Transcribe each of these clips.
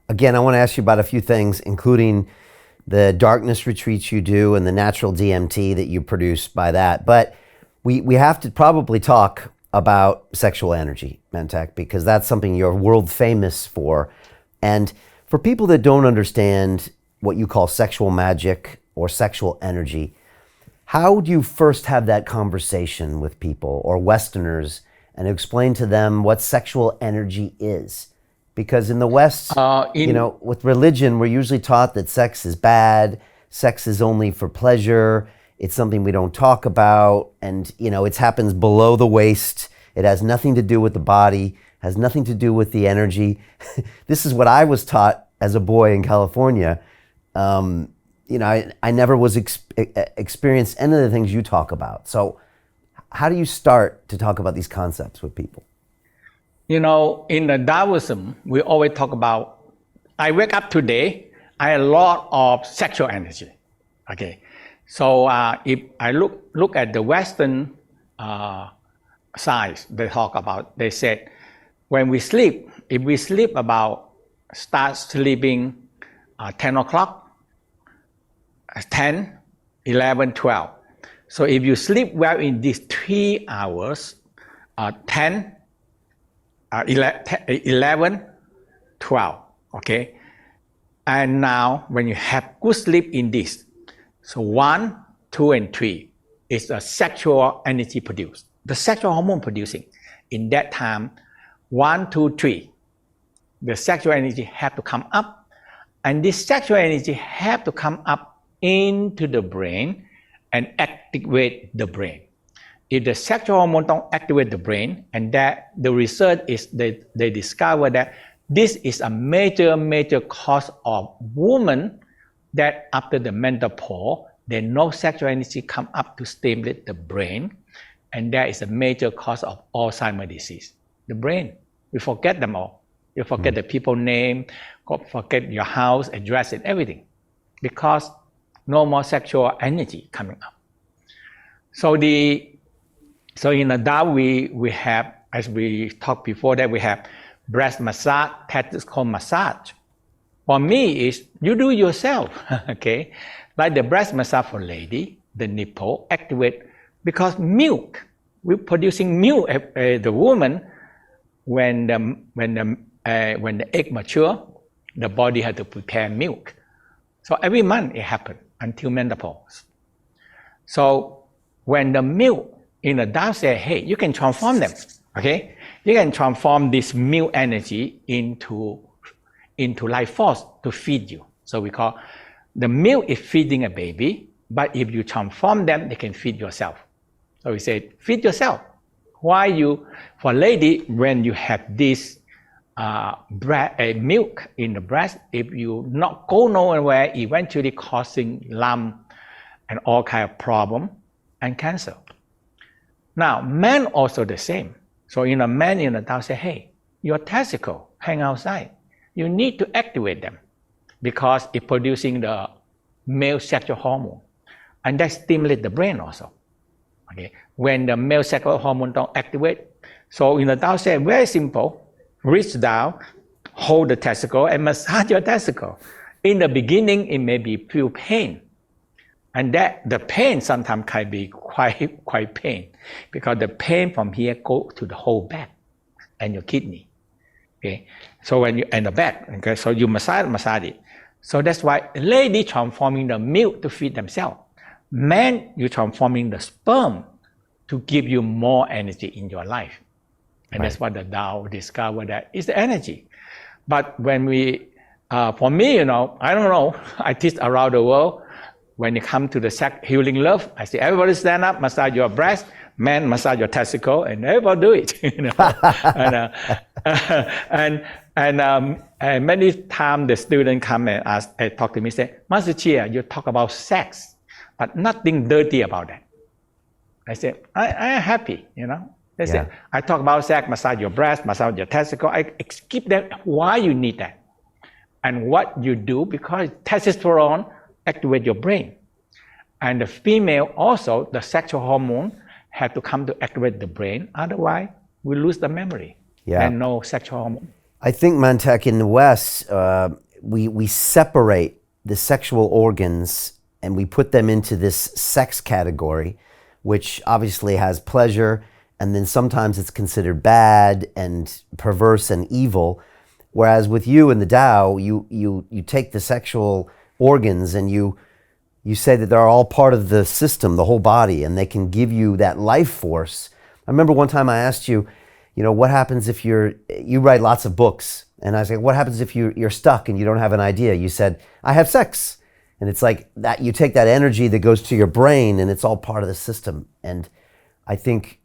again, I want to ask you about a few things, including the darkness retreats you do and the natural DMT that you produce by that. But we have to probably talk about sexual energy, Mantak, because that's something you're world famous for. And for people that don't understand what you call sexual magic or sexual energy, how do you first have that conversation with people or Westerners and explain to them what sexual energy is? Because in the West, with religion, we're usually taught that sex is bad, sex is only for pleasure, it's something we don't talk about, and it happens below the waist, it has nothing to do with the body, has nothing to do with the energy. This is what I was taught as a boy in California. I never was experienced any of the things you talk about. So how do you start to talk about these concepts with people? In the Taoism, we always talk about, I wake up today, I have a lot of sexual energy. Okay, so if I look at the Western science, they said, when we sleep, if we sleep start sleeping 10 o'clock, 10, 11, 12. So if you sleep well in these 3 hours, 10, 11, 12, okay? And now when you have good sleep in this, so 1, 2, and 3 is a sexual energy produced. The sexual hormone producing. In that time, 1, 2, 3, the sexual energy have to come up, and this sexual energy have to come up into the brain and activate the brain. If the sexual hormone don't activate the brain, and that the research is they discover that this is a major cause of women that after the menopause, there no sexual energy come up to stimulate the brain, and that is a major cause of Alzheimer's disease. The brain, we forget them all. You forget the people name, forget your house, address, and everything, because no more sexual energy coming up. So in the Tao, we have, as we talked before, that we have breast massage, tactical massage. For me, is you do yourself, okay? Like the breast massage for lady, the nipple activate, because milk, we're producing milk. The woman, when the egg mature, the body has to prepare milk. So every month it happens until menopause. So when the milk in the Tao say, hey, you can transform them, okay? You can transform this milk energy into life force to feed you. So we call the milk is feeding a baby, but if you transform them, they can feed yourself. So we say, feed yourself. For lady, when you have this milk in the breast, if you not go nowhere, eventually causing lump and all kind of problem and cancer. Now, men also the same. So in a man in the Tao say, hey, your testicle hang outside. You need to activate them because it's producing the male sexual hormone, and that stimulates the brain also. Okay, when the male sexual hormone don't activate, so in the Tao say very simple, reach down, hold the testicle and massage your testicle. In the beginning, it may be feel pain, and that the pain sometimes can be quite pain, because the pain from here go to the whole back and your kidney. Okay, so when you and the back, okay, so you massage it. So that's why lady transforming the milk to feed themselves. Man, you transforming the sperm to give you more energy in your life. And that's what the Tao discovered, that is the energy. But when for me, I don't know, I teach around the world. When it comes to the sex healing love, I say, everybody stand up, massage your breast, man, massage your testicle, and everybody do it. And many times the student come and talk to me, say, Master Chia, you talk about sex, but nothing dirty about that. I say, I am happy, They say, I talk about sex, massage your breast, massage your testicle. I skip that, why you need that. And what you do, because testosterone activate your brain. And the female also, the sexual hormone, have to come to activate the brain. Otherwise, we lose the memory and no sexual hormone. I think, Mantak, in the West, we separate the sexual organs and we put them into this sex category, which obviously has pleasure, and then sometimes it's considered bad and perverse and evil. Whereas with you in the Tao, you take the sexual organs and you say that they're all part of the system, the whole body, and they can give you that life force. I remember one time I asked you, what happens if you write lots of books? And I said, what happens if you're stuck and you don't have an idea? You said, I have sex. And it's like that, you take that energy that goes to your brain and it's all part of the system. And I think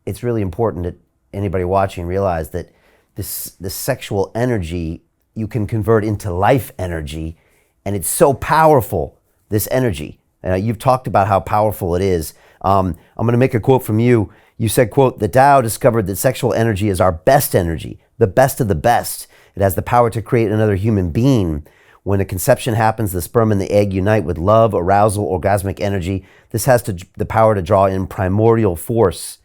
it's really important that anybody watching realize that this sexual energy, you can convert into life energy. And it's so powerful, this energy. You've talked about how powerful it is. I'm going to make a quote from you. You said, quote, the Tao discovered that sexual energy is our best energy, the best of the best. It has the power to create another human being. When a conception happens, the sperm and the egg unite with love, arousal, orgasmic energy. This has the power to draw in primordial force.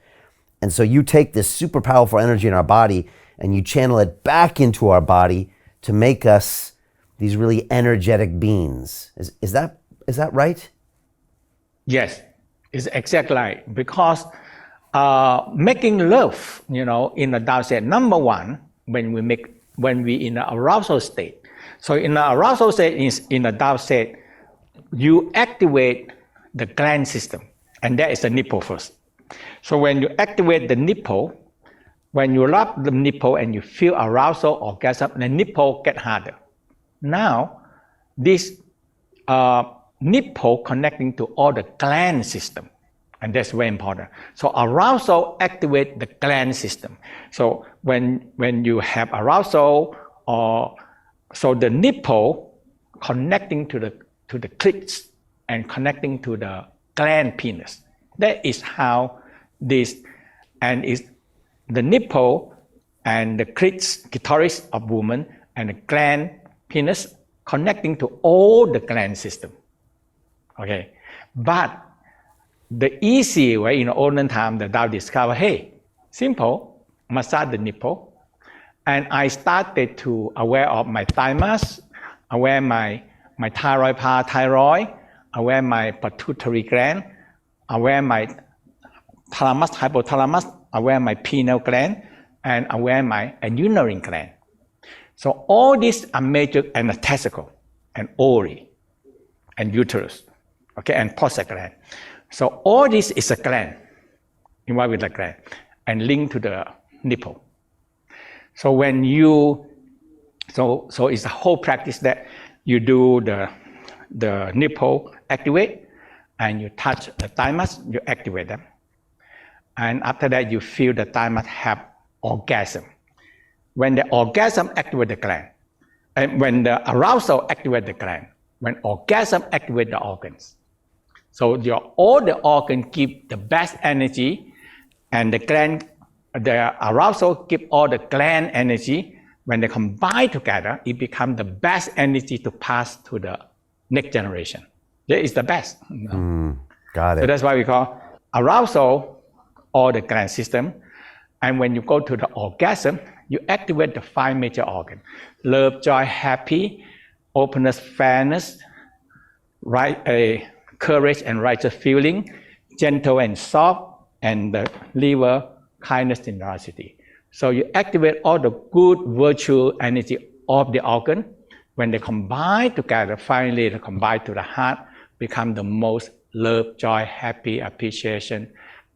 And so you take this super powerful energy in our body and you channel it back into our body to make us these really energetic beings. Is that right? Yes, it's exactly right. Because making love, in the Tao said, number one, when we in the arousal state. So in the arousal state, in the Tao said, you activate the gland system, and that is the nipple first. So when you activate the nipple, when you rub the nipple and you feel arousal, orgasm, the nipple get harder. Now, this nipple connecting to all the gland system, and that's very important. So arousal activate the gland system. So when you have arousal, so the nipple connecting to the clits and connecting to the gland penis. That is how this, and is the nipple and the clitoris of woman and the gland penis connecting to all the gland system. Okay, but the easy way in the olden time, the Tao discovered, hey, simple, massage the nipple. And I started to aware of my thymus, aware my thyroid, parathyroid, aware my pituitary gland, aware my thalamus, hypothalamus, aware my pineal gland, and aware my urinary gland. So all these are major, and the testicle, and ovary, and uterus, okay, and prostate gland. So all this is a gland, involved with the gland, and linked to the nipple. So when so it's a whole practice that you do the nipple activate, and you touch the thymus, you activate them. And after that, you feel the thymus have orgasm. When the orgasm activate the gland, and when the arousal activate the gland, when orgasm activate the organs. So all the organs give the best energy, and the arousal give all the gland energy. When they combine together, it becomes the best energy to pass to the next generation. That is the best. Got it. So that's why we call arousal all the gland system. And when you go to the orgasm, you activate the 5 major organs: love, joy, happy, openness, fairness, courage and righteous feeling, gentle and soft, and the liver, kindness, generosity. So you activate all the good virtue energy of the organ. When they combine together, finally they combine to the heart, become the most love, joy, happy, appreciation,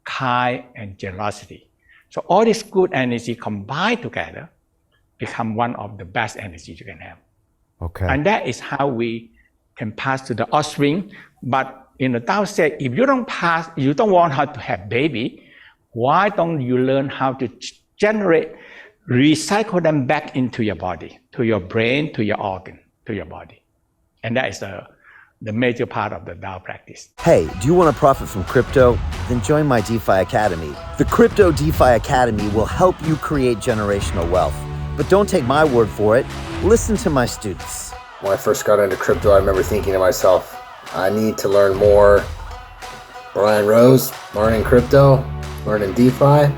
kind, and generosity. So all this good energy combined together become one of the best energy you can have. Okay. And that is how we can pass to the offspring. But in the Tao said, if you don't pass, you don't want how to have baby, why don't you learn how to generate, recycle them back into your body, to your brain, to your organ, to your body? And that is the major part of the Tao practice. Hey, do you want to profit from crypto? Then join my DeFi Academy. The Crypto DeFi Academy will help you create generational wealth. But don't take my word for it. Listen to my students. When I first got into crypto, I remember thinking to myself, I need to learn more. Brian Rose, learning crypto, learning DeFi,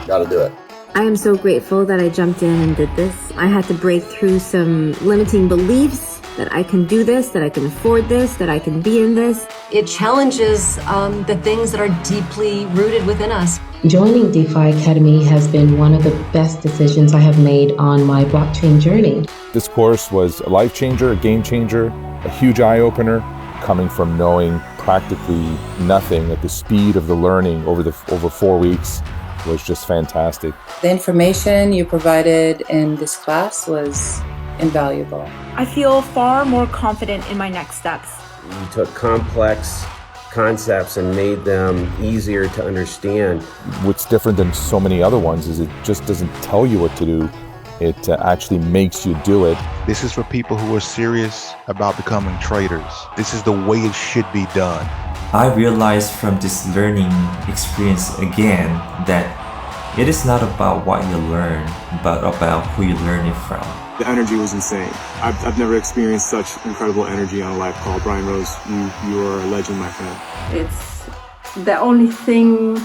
gotta do it. I am so grateful that I jumped in and did this. I had to break through some limiting beliefs that I can do this, that I can afford this, that I can be in this. It challenges the things that are deeply rooted within us. Joining DeFi Academy has been one of the best decisions I have made on my blockchain journey. This course was a life changer, a game changer, a huge eye-opener, coming from knowing practically nothing at the speed of the learning over 4 weeks was just fantastic. The information you provided in this class was invaluable. I feel far more confident in my next steps. You took complex concepts and made them easier to understand. What's different than so many other ones is it just doesn't tell you what to do. It actually makes you do it. This is for people who are serious about becoming traders. This is the way it should be done. I realized from this learning experience again that it is not about what you learn, but about who you learn it from. The energy was insane. I've never experienced such incredible energy on a live call. Brian Rose, you are a legend, my friend. It's the only thing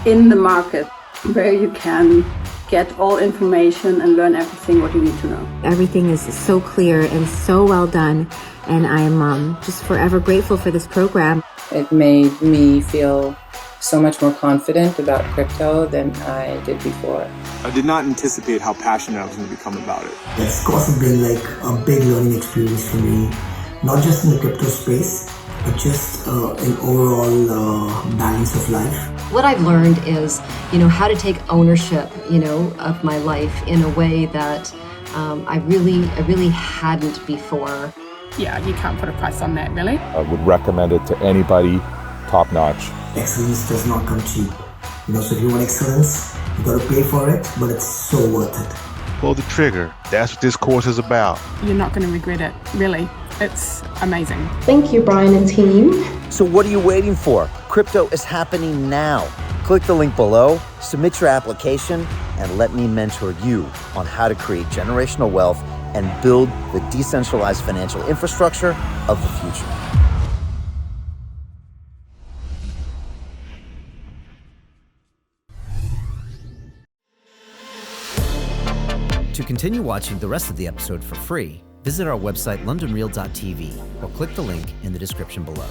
in the market where you can get all information and learn everything what you need to know. Everything is so clear and so well done, and I am just forever grateful for this program. It made me feel so much more confident about crypto than I did before. I did not anticipate how passionate I was going to become about it. It's also been like a big learning experience for me, not just in the crypto space, but just in overall balance of life. What I've learned is, how to take ownership, of my life in a way that I really hadn't before. Yeah, you can't put a price on that, really. I would recommend it to anybody, top notch. Excellence does not come cheap. So if you want excellence, you got to pay for it, but it's so worth it. Pull the trigger. That's what this course is about. You're not going to regret it, really. It's amazing. Thank you, Brian and team. So what are you waiting for? Crypto is happening now. Click the link below, submit your application, and let me mentor you on how to create generational wealth and build the decentralized financial infrastructure of the future. To continue watching the rest of the episode for free, visit our website londonreal.tv or click the link in the description below.